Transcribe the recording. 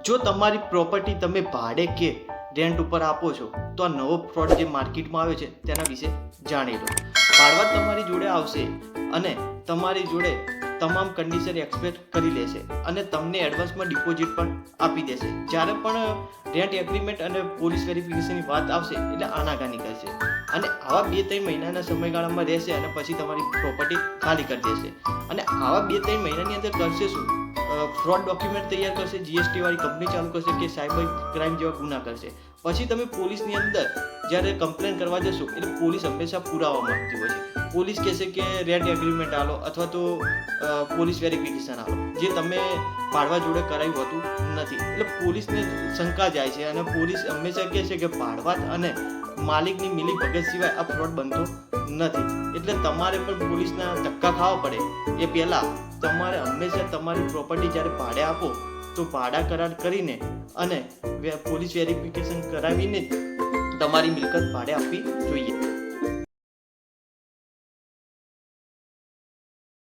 જો તમારી પ્રોપર્ટી તમે ભાડે કે રેન્ટ ઉપર આપો છો તો આ નવો ફ્રોડ જે માર્કેટમાં આવ્યો છે તેના વિશે જાણી લો. ભાડવત તમારી જોડે આવશે અને તમારી જોડે તમામ કન્ડિશન એક્સપેક્ટ કરી લેશે અને તમને એડવાન્સમાં ડિપોઝિટ પણ આપી દેશે. જ્યારે પણ રેન્ટ એગ્રીમેન્ટ અને પોલીસ વેરિફિકેશનની વાત આવશે એટલે આનાકાની કરશે અને આવા 2-3 મહિનાના સમયગાળામાં રહેશે અને પછી તમારી પ્રોપર્ટી ખાલી કરી દેશે. અને આવા 2-3 મહિનાની અંદર કરશે શું? ફ્રોડ ડોક્યુમેન્ટ તૈયાર કરશે, જીએસટી વાળી કંપની ચાલુ કરશે કે સાયબર ક્રાઇમ જેવા ગુના કરશે. પછી તમે પોલીસની અંદર જ્યારે કમ્પ્લેન કરવા જશો એટલે પોલીસ હંમેશા પુરાવા માંગતી હોય છે. પોલીસ કહેશે કે રેન્ટ એગ્રીમેન્ટ આલો અથવા તો પોલીસ વેરિફિકેશન આલો, જે તમે ભાડવા જોડે કરાવ્યું હોતું નથી. એટલે પોલીસને શંકા જાય છે અને પોલીસ હંમેશા કહે છે કે ભાડવાત અને માલિકની મિલીભગત સિવાય આ ફ્રોડ બનતો નથી. એટલે તમારે પણ પોલીસના ધક્કા ખાવા પડે એ પહેલાં તમારે હંમેશા તમારી પ્રોપર્ટી જ્યારે ભાડે આપો તો ભાડા કરાર કરીને અને પોલીસ વેરિફિકેશન કરાવીને જ તમારી મિલકત ભાડે આપવી જોઈએ.